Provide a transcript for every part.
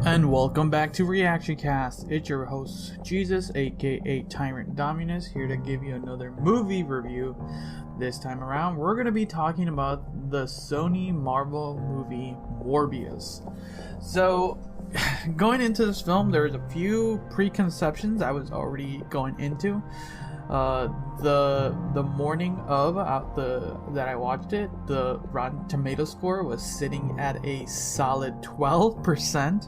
And welcome back to Reactioncast. It's your host, Jesus, aka Tyrant Dominus, here to give you another movie review. This time around, we're going to be talking about the Sony Marvel movie, Morbius. So, going into this film, there's a few preconceptions I was already going into. The morning of that I watched it, the Rotten Tomato score was sitting at a solid 12%.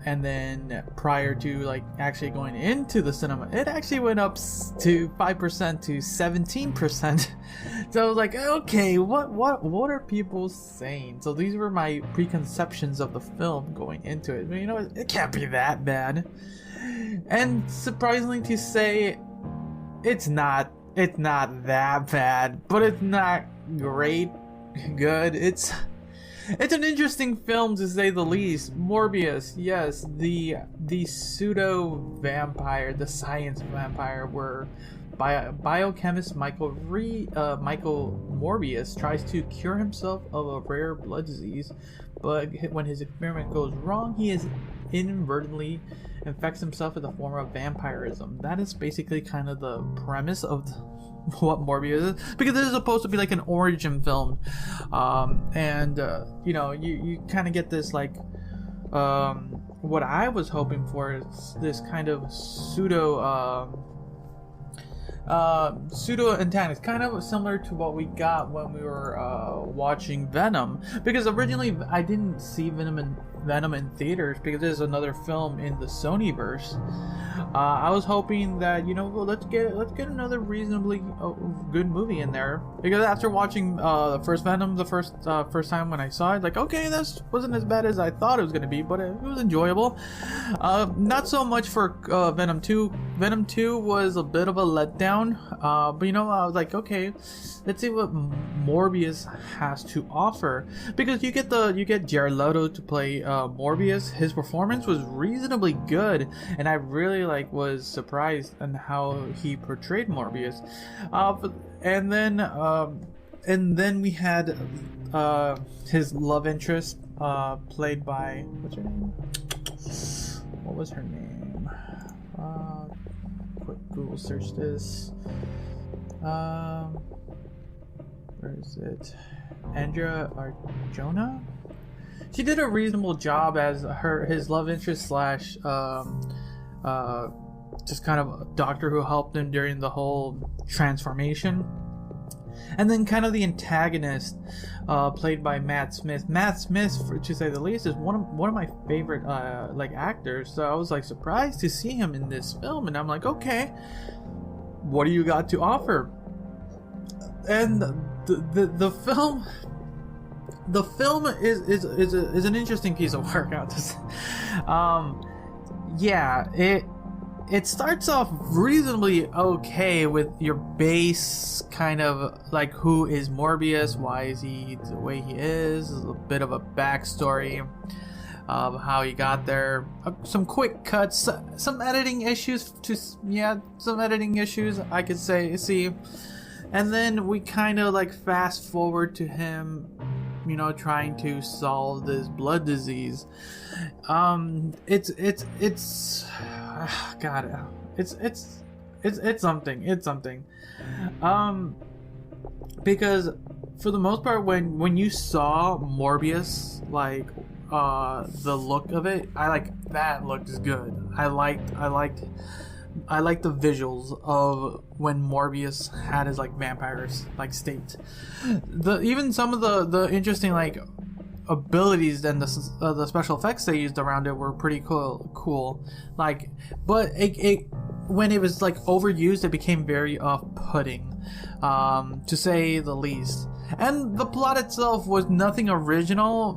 And then prior to actually going into the cinema, it actually went up to 5% to 17%. So I was like, okay, what are people saying? So these were my preconceptions of the film going into it. You know, it can't be that bad. And surprisingly to say, it's not that bad, but it's not great good. It's an interesting film to say the least. Morbius, yes, the pseudo vampire, the science vampire, where biochemist Michael Morbius tries to cure himself of a rare blood disease, but when his experiment goes wrong, he is inadvertently infects himself with a form of vampirism. That is basically kind of the premise of what Morbius is, because this is supposed to be like an origin film, you know, you kind of get this what I was hoping for is this kind of pseudo antagonist, kind of similar to what we got when we were watching Venom, because originally I didn't see Venom in theaters because there's another film in the Sonyverse. I was hoping that, you know, well, let's get another reasonably good movie in there, because after watching the first Venom the first time when I saw it, like, okay, this wasn't as bad as I thought it was going to be, but it was enjoyable. Not so much for Venom 2. Venom 2 was a bit of a letdown, but you know, I was like, okay, let's see what Morbius has to offer, because you get Jared Leto to play Morbius. His performance was reasonably good, and I really was surprised on how he portrayed Morbius. And then we had his love interest, played by, what's her name? What was her name? Quick Google search this. Where is it? Andrea Arjona. She did a reasonable job as his love interest slash just kind of a doctor who helped him during the whole transformation. And then kind of the antagonist, played by Matt Smith. Matt Smith, to say the least, is one of my favorite actors. So I was surprised to see him in this film, and I'm like, okay, what do you got to offer? And the film is an interesting piece of work. It starts off reasonably okay with your base kind of who is Morbius, why is he the way he is, a bit of a backstory of how he got there, some quick cuts, some editing issues I could see, and then we kind of fast forward to him, you know, trying to solve this blood disease. It's something. Because for the most part, when you saw Morbius, the look of it, that looks good. I liked the visuals of when Morbius had his vampires state. Even some of the interesting abilities and the special effects they used around it were pretty cool. But it when it was overused, it became very off-putting, to say the least. And the plot itself was nothing original,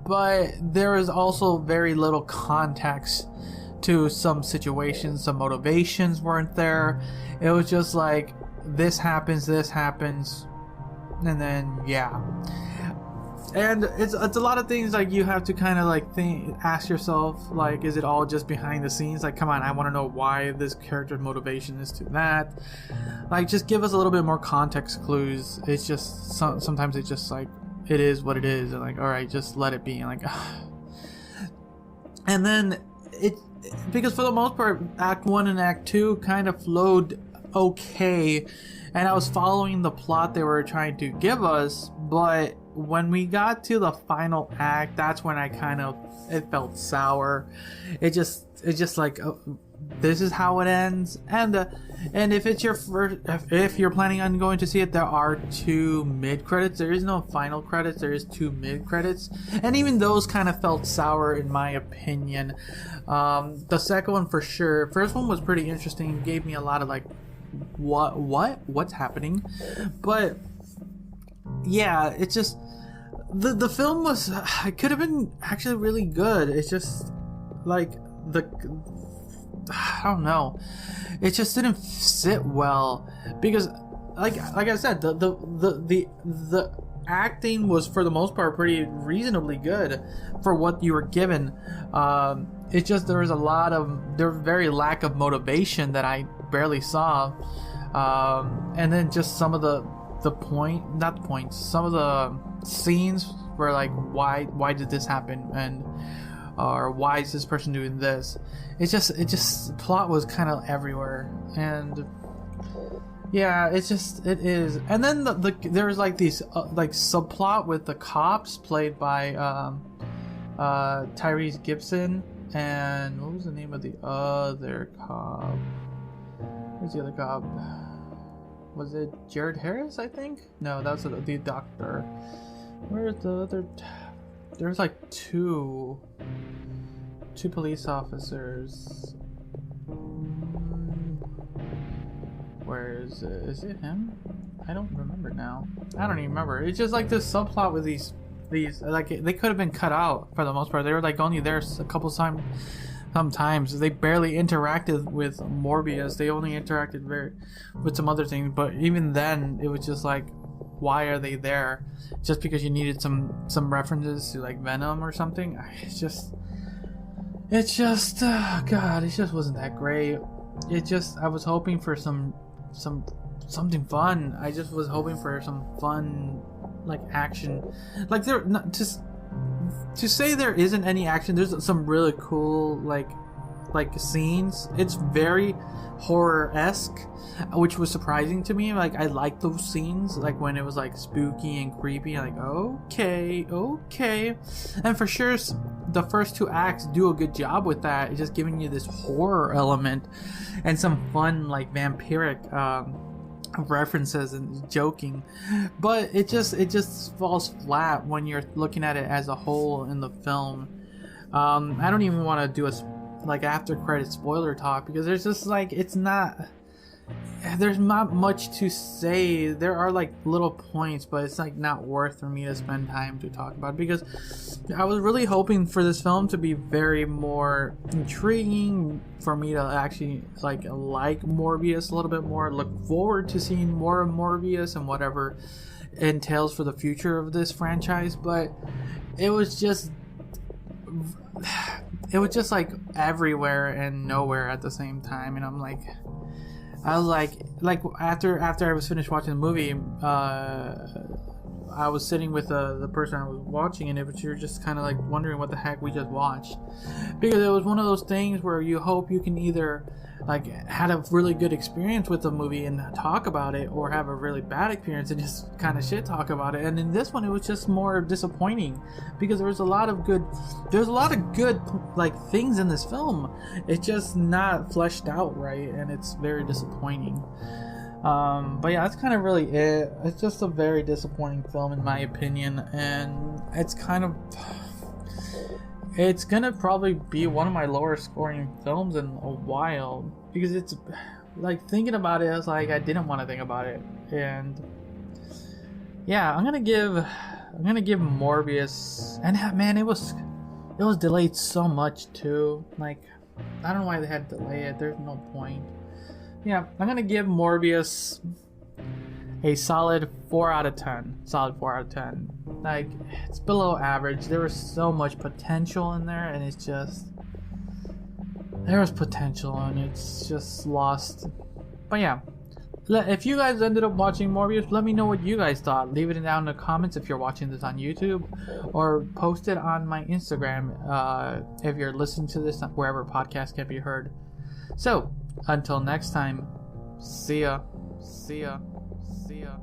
but there is also very little context to some situations. Some motivations weren't there. It was just this happens, and then and it's a lot of things you have to kind of ask yourself, is it all just behind the scenes? Come on, I want to know why this character's motivation is to that. Just give us a little bit more context clues. It's just sometimes it's just it is what it is, and all right, just let it be. And And then it, because for the most part, Act 1 and Act 2 kind of flowed okay, and I was following the plot they were trying to give us, but when we got to the final act, that's when it felt sour. It just like, this is how it ends. And if it's your first, if you're planning on going to see it, there are 2 mid credits. There is no final credits. There is 2 mid credits, and even those kind of felt sour in my opinion. The second one for sure. First one was pretty interesting. Gave me a lot of like, what's happening, but yeah, it's just the film was, it could have been actually really good. It's just like I don't know. It just didn't sit well because, like I said, the acting was for the most part pretty reasonably good for what you were given. It's just there was very lack of motivation that I barely saw, and then just some of some of the scenes were like, why did this happen, and or why is this person doing this? It just plot was kind of everywhere, and yeah, it is. And then there's like these like subplot with the cops played by Tyrese Gibson, and what was the name of the other cop? Who's the other cop? Was it Jared Harris, I think? No, that was the doctor. Where's the other? There's like two police officers. Where is it? Is it him? I don't remember now. I don't even remember. It's just like this subplot with these like, they could have been cut out for the most part. They were like only there a couple times. Sometimes they barely interacted with Morbius. They only interacted with some other things. But even then, it was just like, why are they there? Just because you needed some references to like Venom or something? It's just God, it just wasn't that great. I was hoping for something fun. I just was hoping for some fun, like, action. Like, there, not just to say there isn't any action. There's some really cool like scenes. It's very horror-esque, which was surprising to me. Like, I like those scenes, like when it was like spooky and creepy. Like, okay, and for sure the first 2 acts do a good job with that. It's just giving you this horror element and some fun like vampiric references and joking, but it just falls flat when you're looking at it as a whole in the film. I don't even want to do a like after credit spoiler talk, because there's just like, there's not much to say. There are like little points, but it's like not worth for me to spend time to talk about, because I was really hoping for this film to be very more intriguing, for me to actually like Morbius a little bit more, look forward to seeing more of Morbius and whatever entails for the future of this franchise. But it was just like everywhere and nowhere at the same time, and I was like after I was finished watching the movie, I was sitting with the person I was watching, and you're just kind of like wondering what the heck we just watched, because it was one of those things where you hope you can either like had a really good experience with the movie and talk about it, or have a really bad experience and just kind of shit talk about it. And in this one, it was just more disappointing, because there's a lot of good like things in this film. It's just not fleshed out right, and it's very disappointing. But yeah, that's kind of really it. It's just a very disappointing film in my opinion, and it's gonna probably be one of my lower scoring films in a while, because it's like, thinking about it, I was like, I didn't want to think about it. And yeah, I'm gonna give Morbius, and man, it was delayed so much too. Like, I don't know why they had to delay it. There's no point. Yeah, I'm gonna give Morbius a solid 4 out of 10. Solid 4 out of 10. Like, it's below average. There was so much potential in there, and it's just, there was potential, and it's just lost. But yeah, If you guys ended up watching Morbius, let me know what you guys thought. Leave it down in the comments if you're watching this on YouTube, or post it on my Instagram if you're listening to this wherever podcasts can be heard. So, until next time, see ya. See ya. See ya.